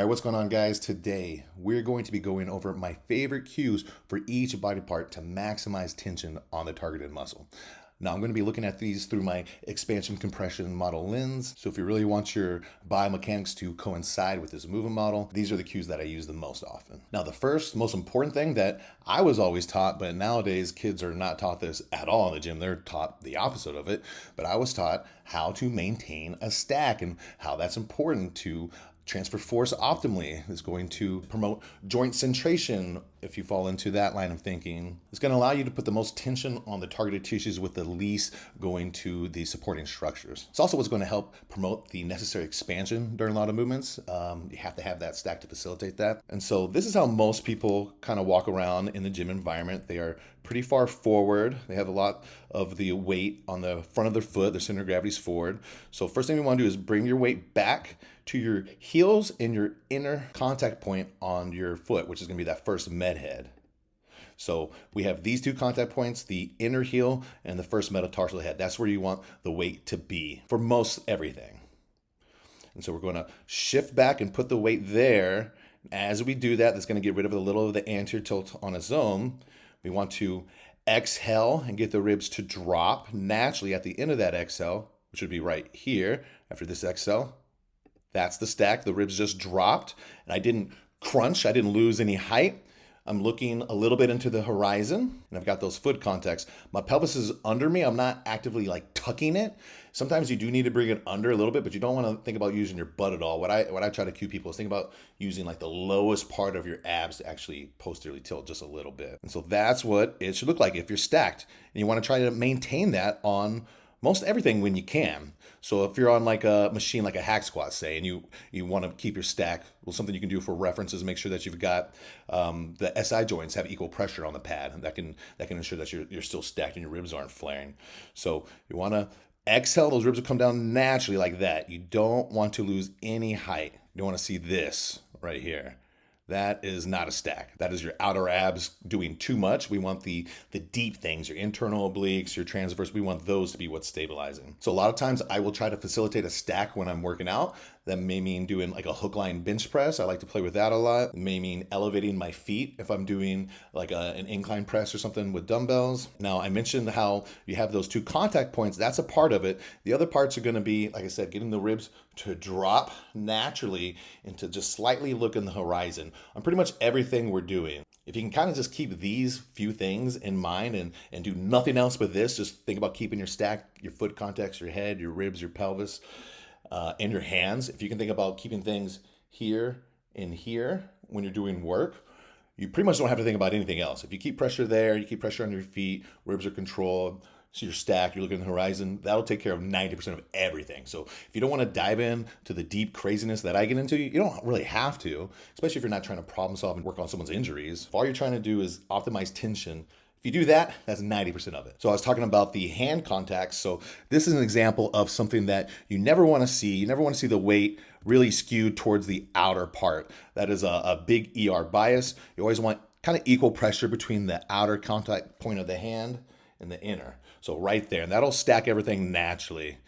All right, what's going on, guys? Today, we're going to be going over my favorite cues for each body part to maximize tension on the targeted muscle. Now, I'm going to be looking at these through my expansion compression model lens. So if you really want your biomechanics to coincide with this movement model, these are the cues that I use the most often. Now, the first most important thing that I was always taught, but nowadays kids are not taught this at all in the gym. They're taught the opposite of it. But I was taught how to maintain a stack and how that's important to transfer force optimally. Is going to promote joint centration if you fall into that line of thinking. It's going to allow you to put the most tension on the targeted tissues with the least going to the supporting structures. It's also what's going to help promote the necessary expansion during a lot of movements. You have to have that stack to facilitate that. And so this is how most people kind of walk around in the gym environment. They are pretty far forward. They have a lot of the weight on the front of their foot. Their center of gravity is forward. So first thing we want to do is bring your weight back to your heels and your inner contact point on your foot, which is going to be that first med head. So we have these two contact points, the inner heel and the first metatarsal head. That's where you want the weight to be for most everything. And so we're going to shift back and put the weight there. As we do that, that's going to get rid of a little of the anterior tilt on its own. We want to exhale and get the ribs to drop naturally at the end of that exhale, which would be right here after this exhale. That's the stack. The ribs just dropped, and I didn't crunch. I didn't lose any height. I'm looking a little bit into the horizon, and I've got those foot contacts. My pelvis is under me. I'm not actively like tucking it. Sometimes you do need to bring it under a little bit, but you don't want to think about using your butt at all. What I try to cue people is think about using like the lowest part of your abs to actually posteriorly tilt just a little bit. And so that's what it should look like if you're stacked. And you want to try to maintain that on most everything when you can. So if you're on like a machine, like a hack squat, say, and you want to keep your stack, well, something you can do for reference is make sure that you've got the SI joints have equal pressure on the pad, and that can ensure that you're still stacked and your ribs aren't flaring. So you want to exhale; those ribs will come down naturally like that. You don't want to lose any height. You don't want to see this right here. That is not a stack. That is your outer abs doing too much. We want the deep things, your internal obliques, your transverse. We want those to be what's stabilizing. So a lot of times I will try to facilitate a stack when I'm working out. That may mean doing like a hook line bench press. I like to play with that a lot. It may mean elevating my feet if I'm doing like an incline press or something with dumbbells. Now, I mentioned how you have those two contact points. That's a part of it. The other parts are going to be, like I said, getting the ribs to drop naturally and to just slightly look in the horizon on pretty much everything we're doing. If you can kind of just keep these few things in mind and do nothing else but this, just think about keeping your stack, your foot contacts, your head, your ribs, your pelvis, and your hands. If you can think about keeping things here and here when you're doing work, you pretty much don't have to think about anything else. If you keep pressure there, you keep pressure on your feet, ribs are controlled, so you're stacked, you're looking at the horizon, that'll take care of 90% of everything. So if you don't want to dive in to the deep craziness that I get into, you don't really have to, especially if you're not trying to problem solve and work on someone's injuries. If all you're trying to do is optimize tension, if you do that, that's 90% of it. So I was talking about the hand contacts. So this is an example of something that you never want to see. You never want to see the weight really skewed towards the outer part. That is a big ER bias. You always want kind of equal pressure between the outer contact point of the hand and the inner. So right there, and that'll stack everything naturally.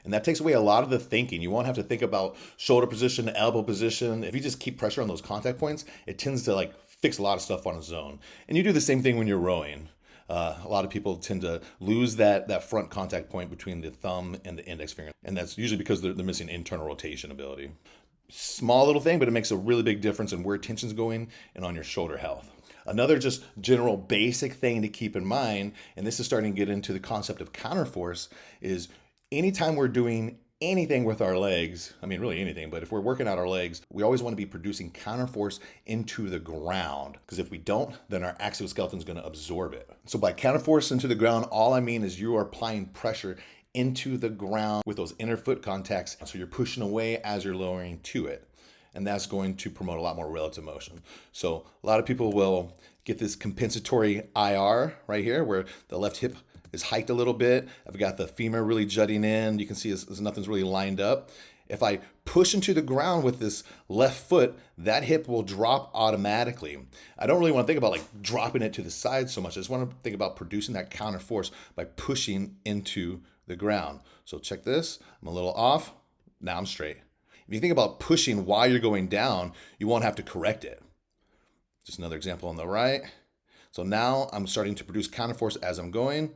And that takes away a lot of the thinking. You won't have to think about shoulder position, elbow position. If you just keep pressure on those contact points, it tends to like fix a lot of stuff on its own. And you do the same thing when you're rowing. A lot of people tend to lose that front contact point between the thumb and the index finger. And that's usually because they're missing internal rotation ability. Small little thing, but it makes a really big difference in where tension's going and on your shoulder health. Another just general basic thing to keep in mind, and this is starting to get into the concept of counterforce, is anytime we're doing anything with our legs, I mean, really anything, but if we're working out our legs, we always want to be producing counterforce into the ground, because if we don't, then our exoskeleton is going to absorb it. So by counterforce into the ground, all I mean is you are applying pressure into the ground with those inner foot contacts. So you're pushing away as you're lowering to it. And that's going to promote a lot more relative motion. So a lot of people will get this compensatory IR right here, where the left hip is hiked a little bit. I've got the femur really jutting in. You can see nothing's really lined up. If I push into the ground with this left foot, that hip will drop automatically. I don't really want to think about like dropping it to the side so much. I just want to think about producing that counter force by pushing into the ground. So check this. I'm a little off. Now I'm straight. If you think about pushing while you're going down, you won't have to correct it. Just another example on the right. So now I'm starting to produce counterforce as I'm going.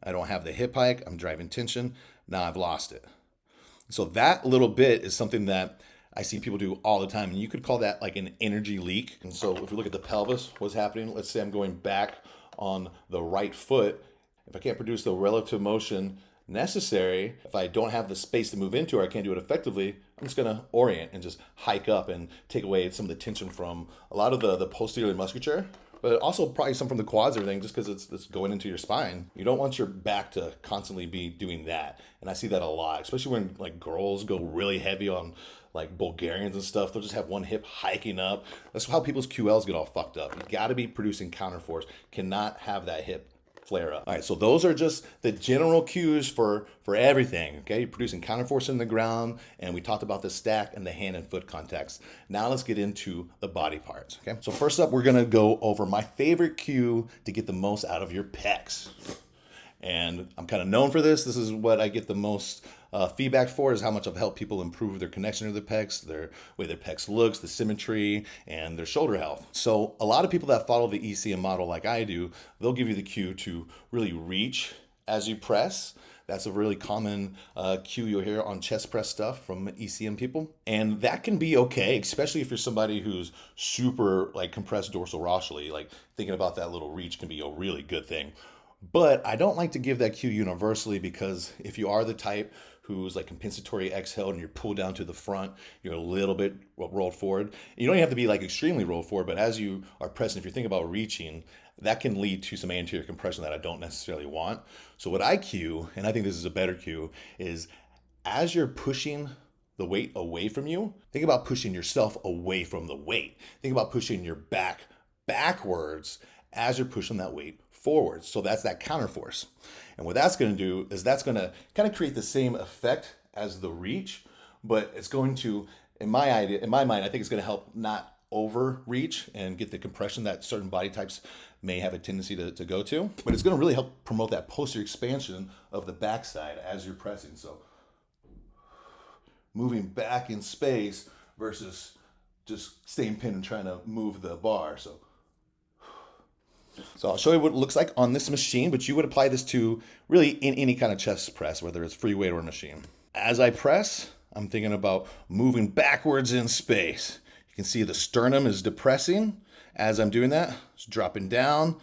I don't have the hip hike. I'm driving tension. Now I've lost it. So that little bit is something that I see people do all the time. And you could call that like an energy leak. And so if we look at the pelvis, what's happening? Let's say I'm going back on the right foot. If I can't produce the relative motion necessary, if I don't have the space to move into or I can't do it effectively, I'm just gonna orient and just hike up and take away some of the tension from a lot of the posterior musculature, but also probably some from the quads and everything, just because it's going into your spine. You don't want your back to constantly be doing that. And I see that a lot, especially when like girls go really heavy on like Bulgarians and stuff. They'll just have one hip hiking up. That's how people's QLs get all fucked up. You gotta be producing counterforce, cannot have that hip flare up. All right, so those are just the general cues for everything, okay? You're producing counterforce in the ground, and we talked about the stack and the hand and foot contacts. Now let's get into the body parts, okay? So first up, we're gonna go over my favorite cue to get the most out of your pecs. And I'm kind of known for this. This is what I get the most feedback for, is how much I've helped people improve their connection to their pecs, their way their pecs looks, the symmetry, and their shoulder health. So a lot of people that follow the ECM model like I do, they'll give you the cue to really reach as you press. That's a really common cue you'll hear on chest press stuff from ECM people. And that can be okay, especially if you're somebody who's super like compressed dorsal-rostally. Like thinking about that little reach can be a really good thing. But I don't like to give that cue universally, because if you are the type who's like compensatory exhale and you're pulled down to the front, you're a little bit rolled forward. You don't have to be like extremely rolled forward, but as you are pressing, if you're thinking about reaching, that can lead to some anterior compression that I don't necessarily want. So what I cue, and I think this is a better cue, is as you're pushing the weight away from you, think about pushing yourself away from the weight. Think about pushing your back backwards as you're pushing that weight forwards. So that's that counterforce. And what that's going to do is that's going to kind of create the same effect as the reach, but it's going to, in my mind, I think it's going to help not overreach and get the compression that certain body types may have a tendency to go to. But it's going to really help promote that posterior expansion of the backside as you're pressing. So moving back in space versus just staying pinned and trying to move the bar. So I'll show you what it looks like on this machine, but you would apply this to really in any kind of chest press, whether it's free weight or machine. As I press, I'm thinking about moving backwards in space. You can see the sternum is depressing as I'm doing that. It's dropping down.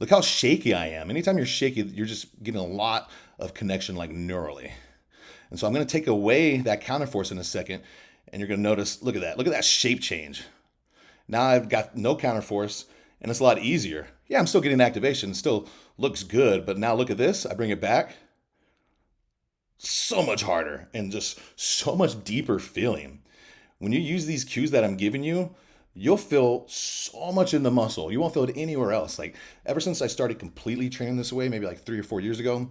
Look how shaky I am. Anytime you're shaky, you're just getting a lot of connection like neurally. And so I'm going to take away that counterforce in a second, and you're going to notice, look at that shape change. Now I've got no counterforce, and it's a lot easier. Yeah, I'm still getting activation, still looks good, but now look at this, I bring it back. So much harder and just so much deeper feeling. When you use these cues that I'm giving you, you'll feel so much in the muscle. You won't feel it anywhere else. Like ever since I started completely training this way, maybe like 3 or 4 years ago,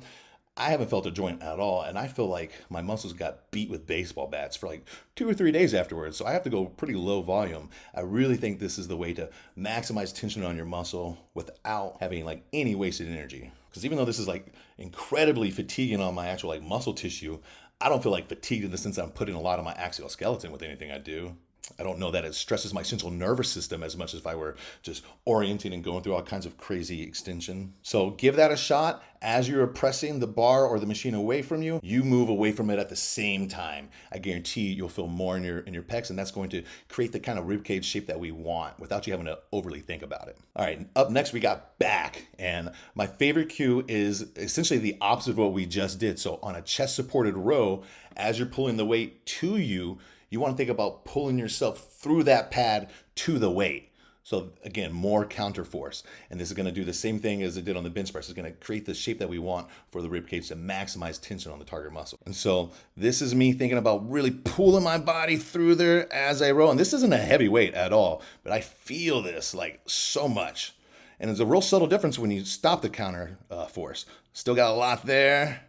I haven't felt a joint at all. And I feel like my muscles got beat with baseball bats for like 2 or 3 days afterwards. So I have to go pretty low volume. I really think this is the way to maximize tension on your muscle without having like any wasted energy. Because even though this is like incredibly fatiguing on my actual like muscle tissue, I don't feel like fatigued in the sense that I'm putting a lot of my axial skeleton with anything I do. I don't know that it stresses my central nervous system as much as if I were just orienting and going through all kinds of crazy extension. So give that a shot. As you're pressing the bar or the machine away from you, you move away from it at the same time. I guarantee you'll feel more in your pecs, and that's going to create the kind of ribcage shape that we want without you having to overly think about it. All right, up next we got back, and my favorite cue is essentially the opposite of what we just did. So on a chest supported row, as you're pulling the weight to you, you want to think about pulling yourself through that pad to the weight. So again, more counterforce. And this is going to do the same thing as it did on the bench press. It's going to create the shape that we want for the rib cage to maximize tension on the target muscle. And so this is me thinking about really pulling my body through there as I row. And this isn't a heavy weight at all, but I feel this like so much. And there's a real subtle difference when you stop the counter force. Still got a lot there.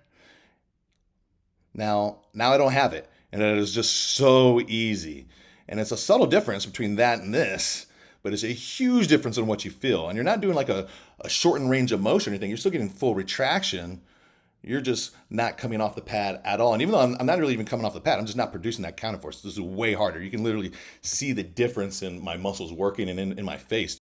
Now I don't have it. And it is just so easy. And it's a subtle difference between that and this, but it's a huge difference in what you feel. And you're not doing like a shortened range of motion or anything. You're still getting full retraction, you're just not coming off the pad at all. And even though I'm not really even coming off the pad, I'm just not producing that counterforce. This is way harder. You can literally see the difference in my muscles working and in my face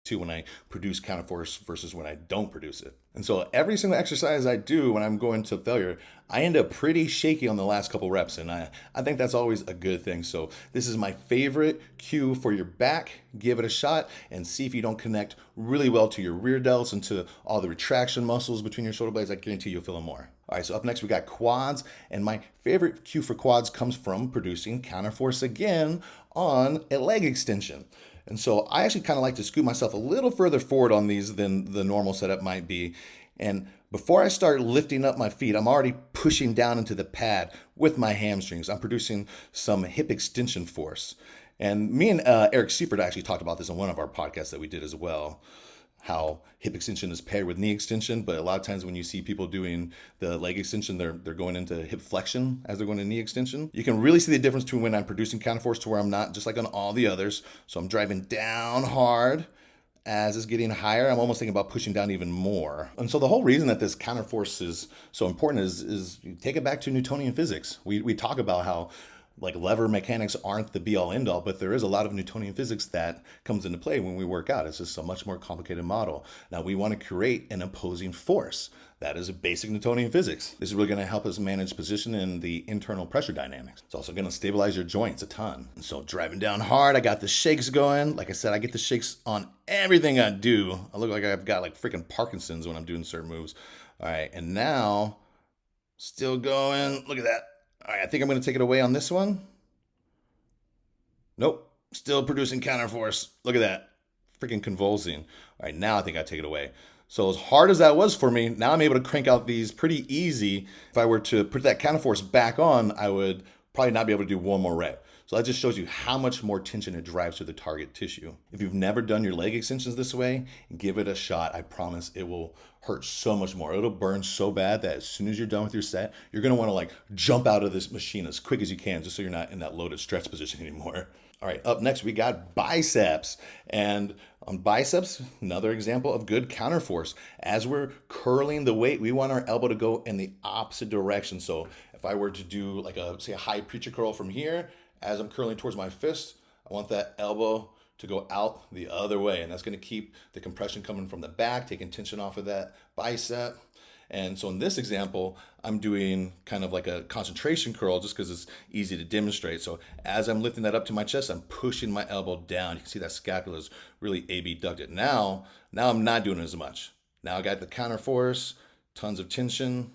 too when I produce counterforce versus when I don't produce it. And so every single exercise I do when I'm going to failure, I end up pretty shaky on the last couple reps. And I think that's always a good thing. So this is my favorite cue for your back. Give it a shot and see if you don't connect really well to your rear delts and to all the retraction muscles between your shoulder blades. I guarantee you'll feel them more. All right, so up next we got quads. And my favorite cue for quads comes from producing counterforce again on a leg extension. And so I actually kind of like to scoot myself a little further forward on these than the normal setup might be. And before I start lifting up my feet, I'm already pushing down into the pad with my hamstrings. I'm producing some hip extension force. And me and Eric Seifert actually talked about this on one of our podcasts that we did as well, how hip extension is paired with knee extension. But a lot of times when you see people doing the leg extension, they're going into hip flexion as they're going to knee extension. You can really see the difference between when I'm producing counterforce to where I'm not, just like on all the others. So I'm driving down hard. As it's getting higher, I'm almost thinking about pushing down even more. And so the whole reason that this counterforce is so important is you take it back to Newtonian physics. We talk about how like lever mechanics aren't the be all end all, but there is a lot of Newtonian physics that comes into play when we work out. It's just a much more complicated model. Now we want to create an opposing force. That is a basic Newtonian physics. This is really going to help us manage position and the internal pressure dynamics. It's also going to stabilize your joints a ton. And so driving down hard, I got the shakes going. Like I said, I get the shakes on everything I do. I look like I've got like freaking Parkinson's when I'm doing certain moves. All right, and now still going. Look at that. All right, I think I'm going to take it away on this one. Nope, still producing counterforce. Look at that, freaking convulsing. All right, now I think I take it away. So as hard as that was for me, now I'm able to crank out these pretty easy. If I were to put that counterforce back on, I would probably not be able to do one more rep. So that just shows you how much more tension it drives to the target tissue. If you've never done your leg extensions this way, give it a shot. I promise it will hurt so much more. It'll burn so bad that as soon as you're done with your set, you're gonna wanna like jump out of this machine as quick as you can, just so you're not in that loaded stretch position anymore. All right, up next we got biceps. And on biceps, another example of good counterforce. As we're curling the weight, we want our elbow to go in the opposite direction. So if I were to do like say a high preacher curl from here, as I'm curling towards my fist, I want that elbow to go out the other way. And that's gonna keep the compression coming from the back, taking tension off of that bicep. And so in this example, I'm doing kind of like a concentration curl just because it's easy to demonstrate. So as I'm lifting that up to my chest, I'm pushing my elbow down. You can see that scapula is really abducted. Now I'm not doing as much. Now I got the counterforce, tons of tension,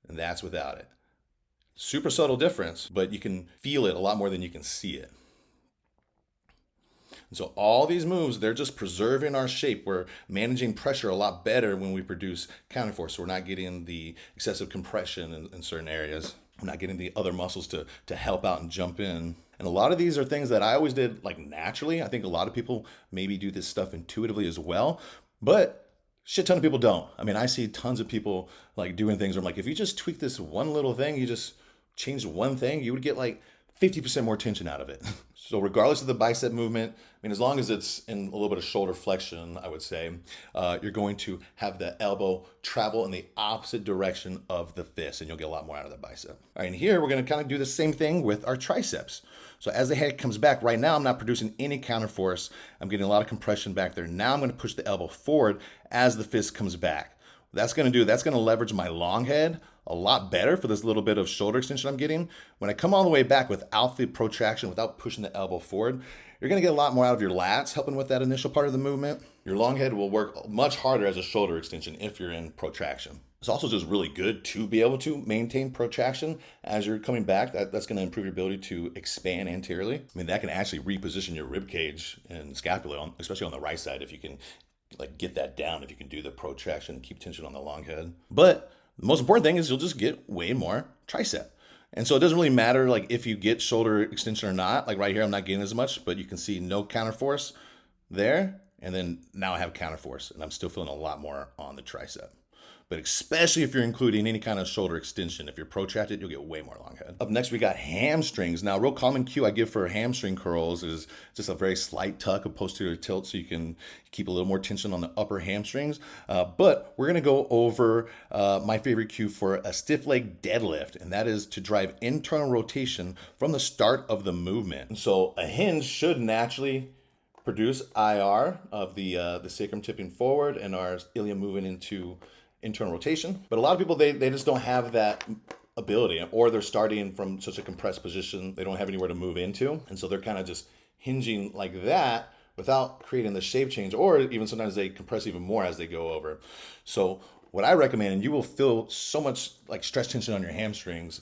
and that's without it. Super subtle difference, but you can feel it a lot more than you can see it. And so all these moves, they're just preserving our shape. We're managing pressure a lot better when we produce counterforce. So we're not getting the excessive compression in certain areas. We're not getting the other muscles to help out and jump in. And a lot of these are things that I always did like naturally. I think a lot of people maybe do this stuff intuitively as well, but shit ton of people don't. I mean, I see tons of people like doing things where I'm like, if you just tweak this one little thing, you just change one thing, you would get like 50% more tension out of it. So regardless of the bicep movement, I mean, as long as it's in a little bit of shoulder flexion, I would say, you're going to have the elbow travel in the opposite direction of the fist, and you'll get a lot more out of the bicep. All right, and here we're gonna kind of do the same thing with our triceps. So as the head comes back, right now I'm not producing any counterforce. I'm getting a lot of compression back there. Now I'm gonna push the elbow forward as the fist comes back. That's gonna leverage my long head a lot better for this little bit of shoulder extension I'm getting. When I come all the way back without the protraction, without pushing the elbow forward, you're gonna get a lot more out of your lats, helping with that initial part of the movement. Your long head will work much harder as a shoulder extension if you're in protraction. It's also just really good to be able to maintain protraction as you're coming back. That's gonna improve your ability to expand anteriorly. I mean, that can actually reposition your rib cage and scapula, especially on the right side, if you can like get that down, if you can do the protraction and keep tension on the long head. But the most important thing is you'll just get way more tricep. And so it doesn't really matter like if you get shoulder extension or not. Like right here, I'm not getting as much, but you can see no counterforce there. And then now I have counterforce and I'm still feeling a lot more on the tricep. but especially if you're including any kind of shoulder extension. If you're protracted, you'll get way more long head. Up next, we got hamstrings. Now, a real common cue I give for hamstring curls is just a very slight tuck, a posterior tilt, so you can keep a little more tension on the upper hamstrings. But we're gonna go over my favorite cue for a stiff leg deadlift, and that is to drive internal rotation from the start of the movement. And so a hinge should naturally produce IR of the sacrum tipping forward and our ilium moving into internal rotation. But a lot of people, they just don't have that ability, or they're starting from such a compressed position, they don't have anywhere to move into. And so they're kind of just hinging like that without creating the shape change, or even sometimes they compress even more as they go over. So what I recommend, and you will feel so much like stretch tension on your hamstrings,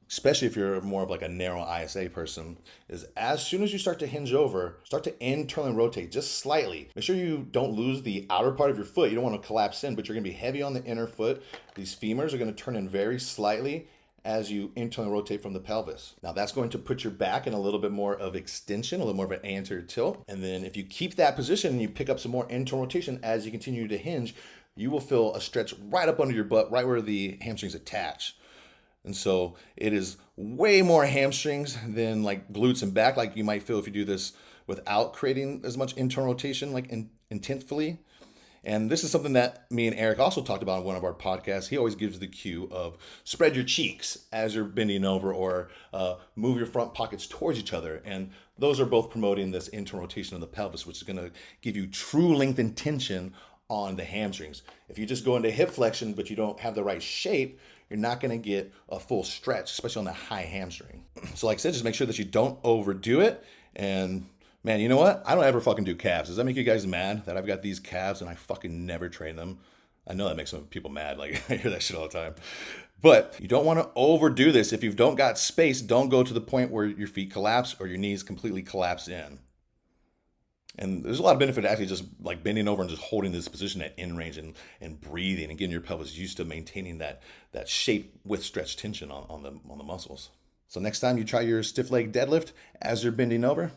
especially if you're more of like a narrow ISA person, is as soon as you start to hinge over, start to internally rotate just slightly. Make sure you don't lose the outer part of your foot. You don't want to collapse in, but you're going to be heavy on the inner foot. These femurs are going to turn in very slightly as you internally rotate from the pelvis. Now that's going to put your back in a little bit more of extension, a little more of an anterior tilt. And then if you keep that position and you pick up some more internal rotation as you continue to hinge, you will feel a stretch right up under your butt, right where the hamstrings attach. And so it is way more hamstrings than like glutes and back, like you might feel if you do this without creating as much internal rotation, like intentfully. And this is something that me and Eric also talked about in one of our podcasts. He always gives the cue of spread your cheeks as you're bending over, or move your front pockets towards each other. And those are both promoting this internal rotation of the pelvis, which is going to give you true length and tension on the hamstrings. If you just go into hip flexion, but you don't have the right shape, you're not going to get a full stretch, especially on the high hamstring. So like I said, just make sure that you don't overdo it. And man, you know what? I don't ever fucking do calves. Does that make you guys mad that I've got these calves and I fucking never train them? I know that makes some people mad. Like I hear that shit all the time. But you don't want to overdo this. If you don't got space, don't go to the point where your feet collapse or your knees completely collapse in. And there's a lot of benefit to actually just like bending over and just holding this position at end range and breathing and getting your pelvis used to maintaining that shape with stretch tension on the muscles. So next time you try your stiff leg deadlift, as you're bending over,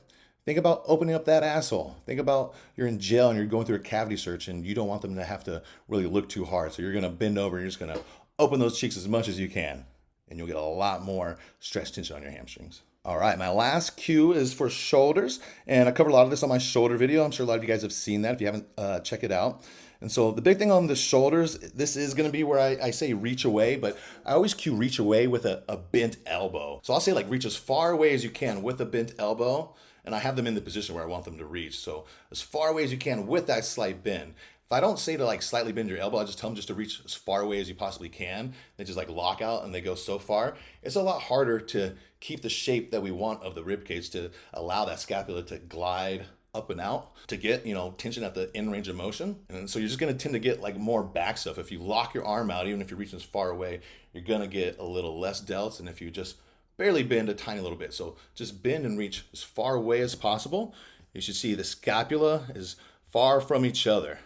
think about opening up that asshole. Think about you're in jail and you're going through a cavity search and you don't want them to have to really look too hard. So you're going to bend over and you're just going to open those cheeks as much as you can. And you'll get a lot more stretch tension on your hamstrings. All right, my last cue is for shoulders, and I covered a lot of this on my shoulder video. I'm sure a lot of you guys have seen that. If you haven't, check it out. And so the big thing on the shoulders, this is going to be where I say reach away, but I always cue reach away with a bent elbow. So I'll say like reach as far away as you can with a bent elbow, and I have them in the position where I want them to reach. So as far away as you can with that slight bend. If I don't say to like slightly bend your elbow, I just tell them just to reach as far away as you possibly can. They just like lock out and they go so far. It's a lot harder to keep the shape that we want of the rib cage, to allow that scapula to glide up and out, to get, tension at the end range of motion. And so you're just going to tend to get like more back stuff. If you lock your arm out, even if you're reaching as far away, you're going to get a little less delts. And if you just barely bend a tiny little bit, so just bend and reach as far away as possible, you should see the scapula is far from each other.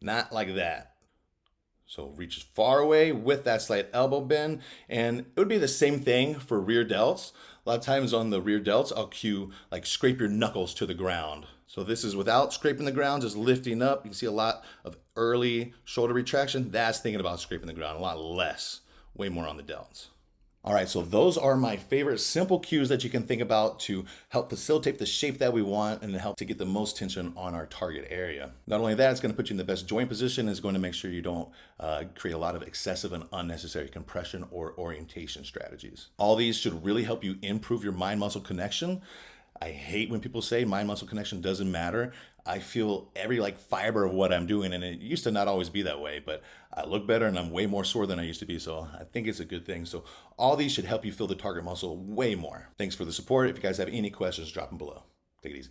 Not like that. So reach as far away with that slight elbow bend. And it would be the same thing for rear delts. A lot of times on the rear delts, I'll cue like scrape your knuckles to the ground. So this is without scraping the ground, just lifting up. You can see a lot of early shoulder retraction. That's thinking about scraping the ground, a lot less, way more on the delts. All right, so those are my favorite simple cues that you can think about to help facilitate the shape that we want and to help to get the most tension on our target area. Not only that, it's going to put you in the best joint position. It's going to make sure you don't create a lot of excessive and unnecessary compression or orientation strategies. All these should really help you improve your mind-muscle connection. I hate when people say mind-muscle connection doesn't matter. I feel every fiber of what I'm doing, and it used to not always be that way, but I look better and I'm way more sore than I used to be, so I think it's a good thing. So all these should help you feel the target muscle way more. Thanks for the support. If you guys have any questions, drop them below. Take it easy.